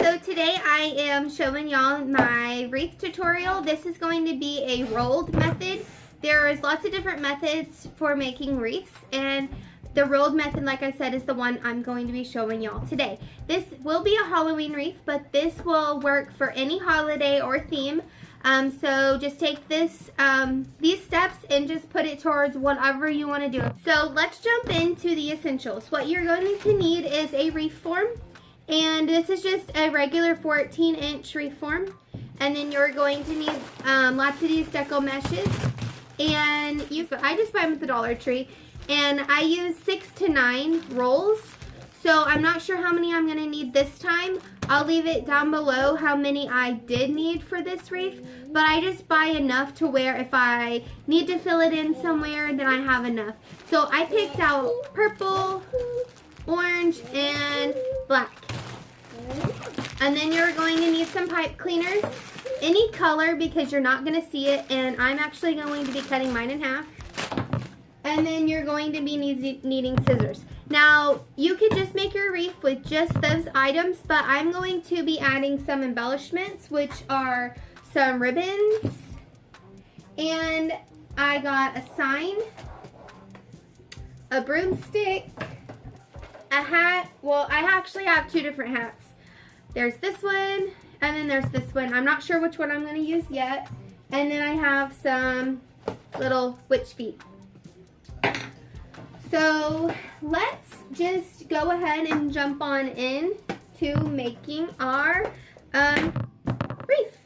So today I am showing y'all my wreath tutorial. This is going to be a rolled method. There's lots of different methods for making wreaths, and the rolled method, like I said, is the one I'm going to be showing y'all today. This will be a Halloween wreath, but this will work for any holiday or theme. So just take these steps and just put it towards whatever you want to do. So let's jump into the essentials. What you're going to need is a wreath form, and this is just a regular 14-inch wreath form. And then you're going to need lots of these deco meshes, and I just buy them at the Dollar Tree, and I use 6 to 9 rolls. So I'm not sure how many I'm going to need this time. I'll leave it down below how many I did need for this wreath, but I just buy enough to where if I need to fill it in somewhere, then I have enough. So I picked out purple, orange, and black. And then you're going to need some pipe cleaners, any color because you're not going to see it, and I'm actually going to be cutting mine in half. And then you're going to be needing scissors. Now, you could just make your wreath with just those items, but I'm going to be adding some embellishments, which are some ribbons, and I got a sign, a broomstick, a hat. Well, I actually have 2 different hats. There's this one, and then there's this one. I'm not sure which one I'm going to use yet. And then I have some little witch feet. So let's just go ahead and jump on in to making our wreath.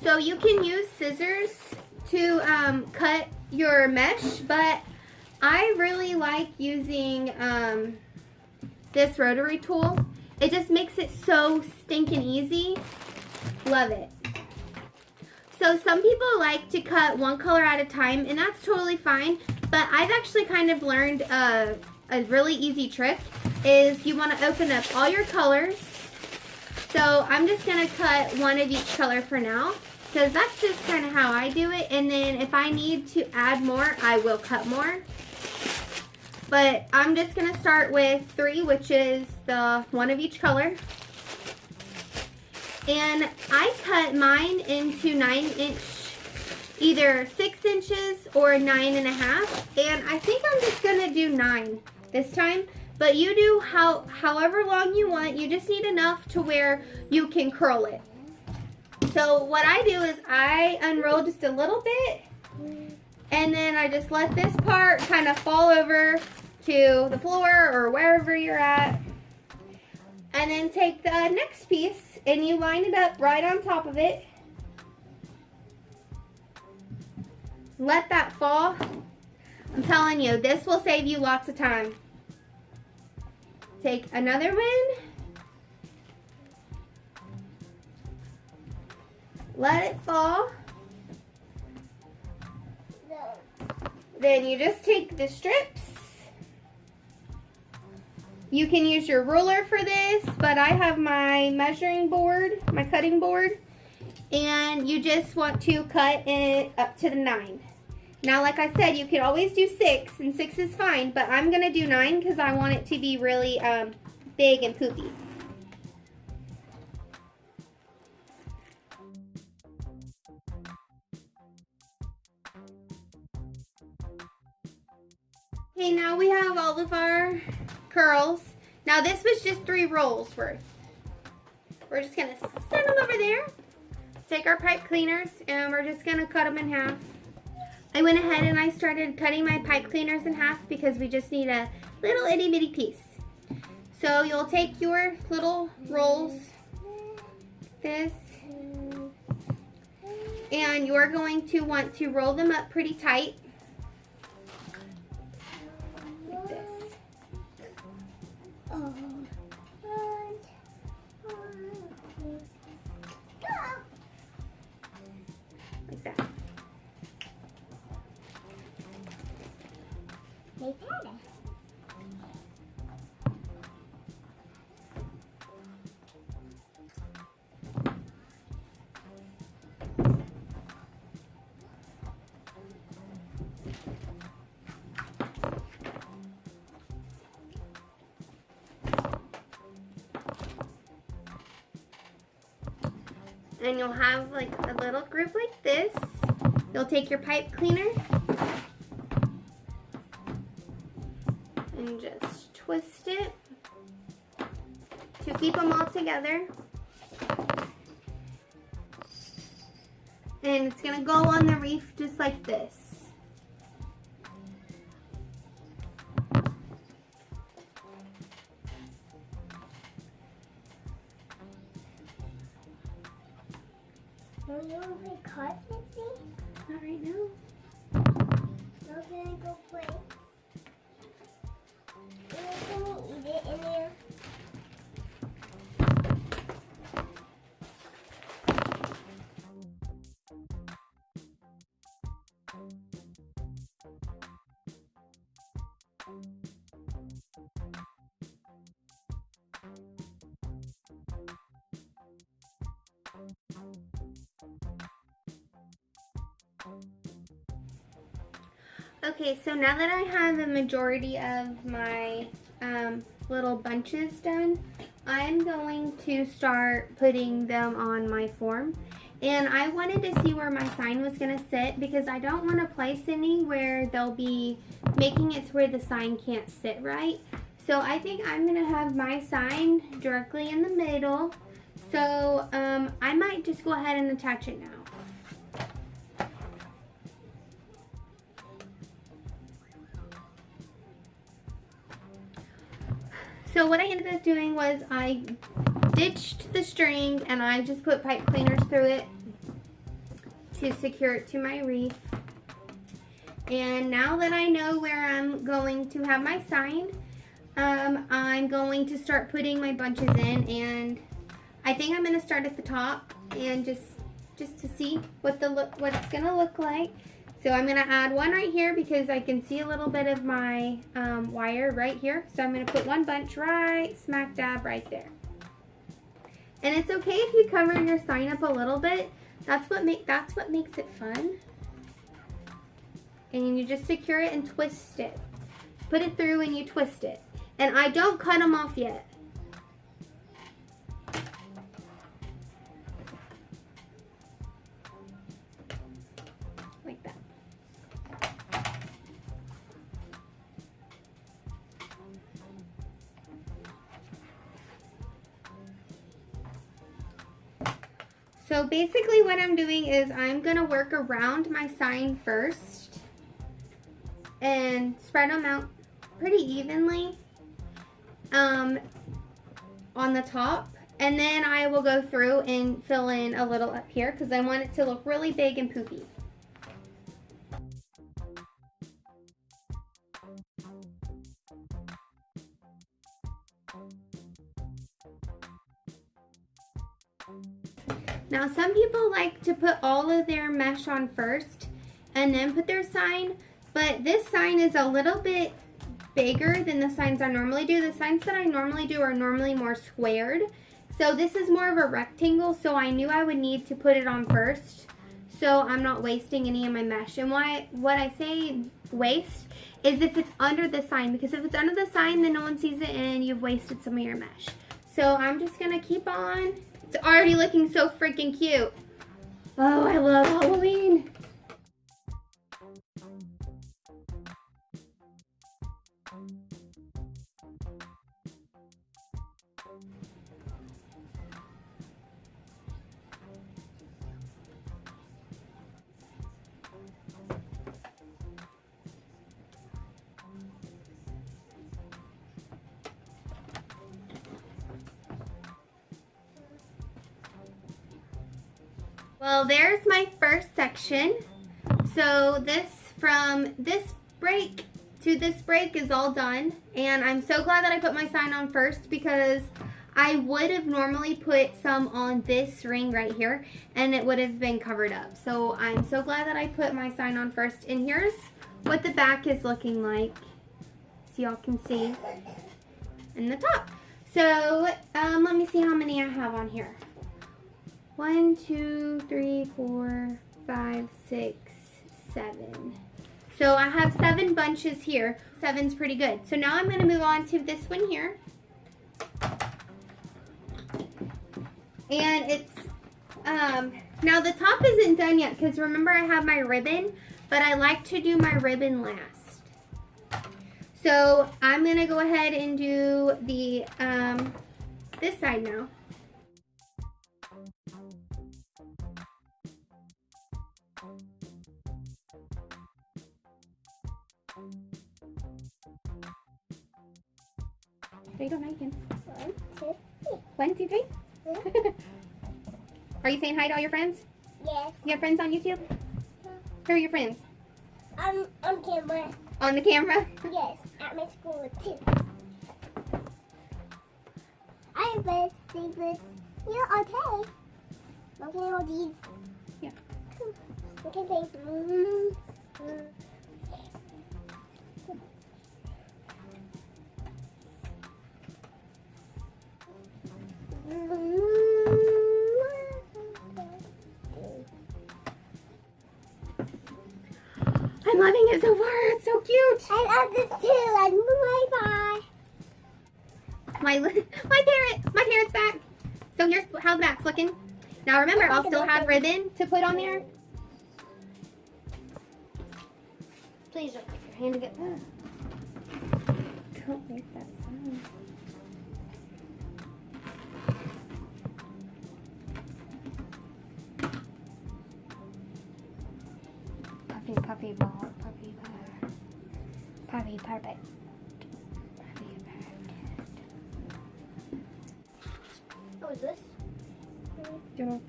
So you can use scissors to cut your mesh, but I really like using this rotary tool. It just makes it so stinking easy. Love it. So some people like to cut one color at a time, and that's totally fine. But I've actually kind of learned a really easy trick is you want to open up all your colors. So I'm just going to cut one of each color for now, because that's just kind of how I do it. And then if I need to add more, I will cut more. But I'm just going to start with 3, which is the one of each color. And I cut mine into 9-inch, either 6 inches or 9.5. And I think I'm just going to do 9 this time. But you do however long you want. You just need enough to where you can curl it. So what I do is I unroll just a little bit, and then I just let this part kind of fall over to the floor or wherever you're at. And then take the next piece and you line it up right on top of it. Let that fall. I'm telling you, this will save you lots of time. Take another one. Let it fall. Then you just take the strips. You can use your ruler for this, but I have my measuring board, my cutting board, and you just want to cut it up to the 9. Now, like I said, you can always do 6, and 6 is fine, but I'm going to do 9 because I want it to be really big and poofy. Okay, now we have all of our curls. Now this was just 3 rolls worth. We're just gonna send them over there. Take our pipe cleaners and we're just gonna cut them in half. I went ahead and I started cutting my pipe cleaners in half because we just need a little itty bitty piece. So you'll take your little rolls, this, and you're going to want to roll them up pretty tight. Like that. And you'll have like a little group like this. You'll take your pipe cleaner and just twist it to keep them all together. And it's gonna go on the wreath just like this. Do you want to play cards with me? Not right now. No, can I go play? Can we eat it in there? Okay, so now that I have a majority of my little bunches done, I'm going to start putting them on my form. And I wanted to see where my sign was going to sit because I don't want to place any where they'll be making it to where the sign can't sit right. So I think I'm going to have my sign directly in the middle. So I might just go ahead and attach it now. So what I ended up doing was I ditched the string and I just put pipe cleaners through it to secure it to my wreath. And now that I know where I'm going to have my sign, I'm going to start putting my bunches in, and I think I'm going to start at the top and just to see what it's going to look like. So I'm going to add one right here because I can see a little bit of my wire right here. So I'm going to put one bunch right smack dab right there. And it's okay if you cover your sign up a little bit. That's what makes it fun. And you just secure it and twist it. Put it through and you twist it. And I don't cut them off yet. Like that. So basically what I'm doing is I'm going to work around my sign first and spread them out pretty evenly on the top, and then I will go through and fill in a little up here because I want it to look really big and poofy. Now some people like to put all of their mesh on first and then put their sign, but this sign is a little bit bigger than the signs I normally do. The signs that I normally do are normally more squared. So this is more of a rectangle, so I knew I would need to put it on first so I'm not wasting any of my mesh. And what I say waste is if it's under the sign, because if it's under the sign then no one sees it and you've wasted some of your mesh. So I'm just gonna keep on. It's already looking so freaking cute. Oh, I love Halloween. Well, there's my first section. So from this break to this break is all done. And I'm so glad that I put my sign on first because I would have normally put some on this ring right here and it would have been covered up. So I'm so glad that I put my sign on first. And here's what the back is looking like, so y'all can see in the top. So let me see how many I have on here. 1, 2, 3, 4, 5, 6, 7. So I have 7 bunches here. 7's pretty good. So now I'm going to move on to this one here. And it's Now the top isn't done yet because remember I have my ribbon, but I like to do my ribbon last. So I'm gonna go ahead and do the this side now. There you go, now you can. 1, 2, 3. Are you saying hi to all your friends? Yes. You have friends on YouTube? Who are your friends? On camera. On the camera? Yes, at my school too. I bet favorites. Yeah, okay. Okay, all these. Yeah. Okay, thanks. I'm loving it so far. It's so cute. I love this too. And bye bye. My parrot's back. So here's how the back's looking. Now remember, I'll still have ribbon to put on there. Please don't put your hand together. Don't make that sound. Puffy, puffy ball, puffy bear. Puffy perfect. Puffy perfect. What is this? You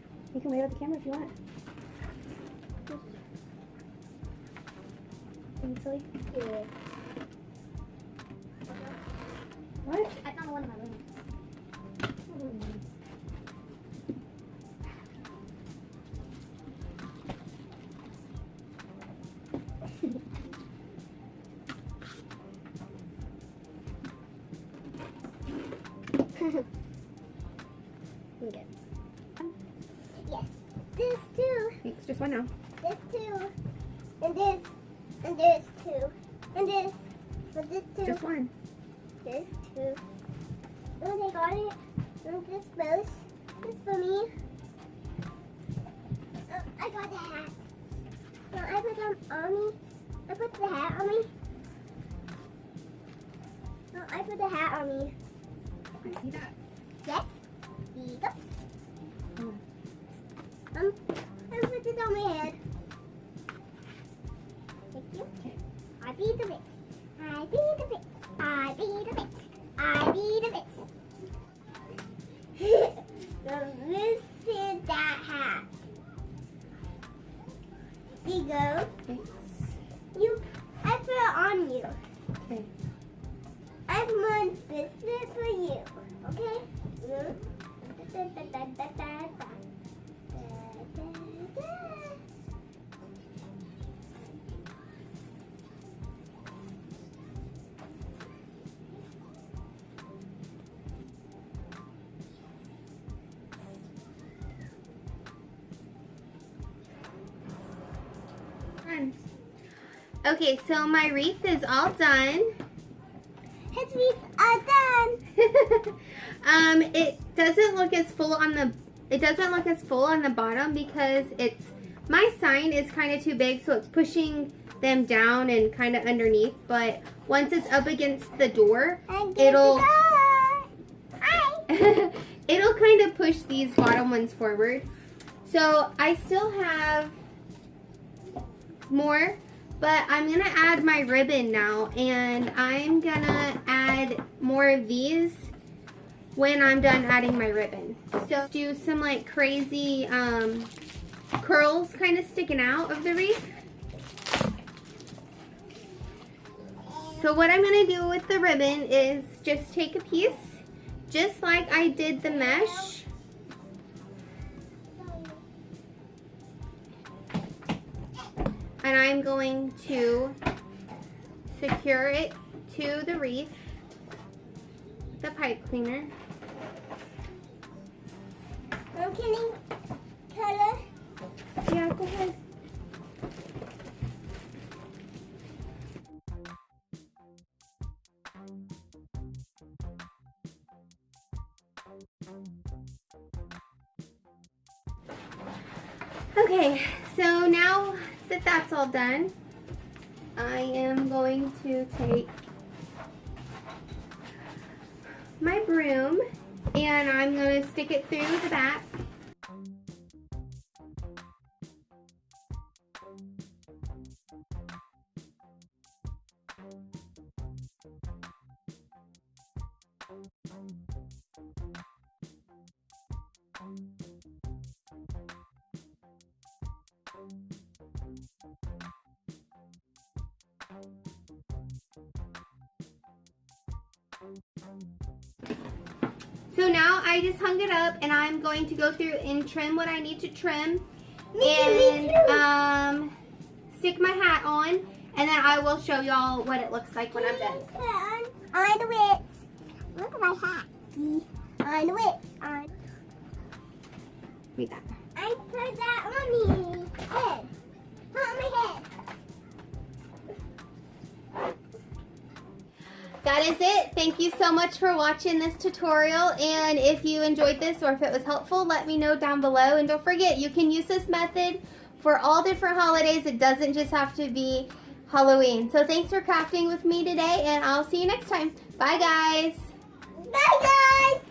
can wave at the camera if you want. Being silly? Yeah. What? I found one in my room. Okay. Yes. This too. It's just one now. This too. And this. And this too. And this. But this too. Just one. This too. Oh, they got it. And this both. This for me. Oh, I got the hat. No, I put them on me. I put the hat on me. No, I put the hat on me. I see that. Yes. Here you go. Mm. I put it on my head. Thank you. Okay. I beat the bits. I beat the bits. I beat the bits. I beat the bits. Now this is that hat. Here you go. Thanks. I put it on you. Okay. I have one biscuit for you. Okay? Fun. Okay, so my wreath is all done. His wreaths are done. It doesn't look as full on the bottom because my sign is kind of too big, so it's pushing them down and kind of underneath. But once it's up against the door, it'll it'll kind of push these bottom ones forward. So I still have more, but I'm gonna add my ribbon now, and I'm gonna add more of these when I'm done adding my ribbon. So do some like crazy curls kind of sticking out of the wreath. So what I'm gonna do with the ribbon is just take a piece, just like I did the mesh. And I'm going to secure it to the wreath with the pipe cleaner. Can you color? Yeah, go ahead. Okay, so now that that's all done, I am going to take my broom and I'm going to stick it through the back. So now I just hung it up and I'm going to go through and trim what I need to trim and stick my hat on, and then I will show y'all what it looks like when I'm done. On the whips. Look at my hat. See? On the whips. On. Read that. I put that on me. Head. Put on my head. That is it. Thank you so much for watching this tutorial, and if you enjoyed this or if it was helpful, let me know down below. And don't forget, you can use this method for all different holidays. It doesn't just have to be Halloween. So thanks for crafting with me today, and I'll see you next time. Bye guys. Bye guys.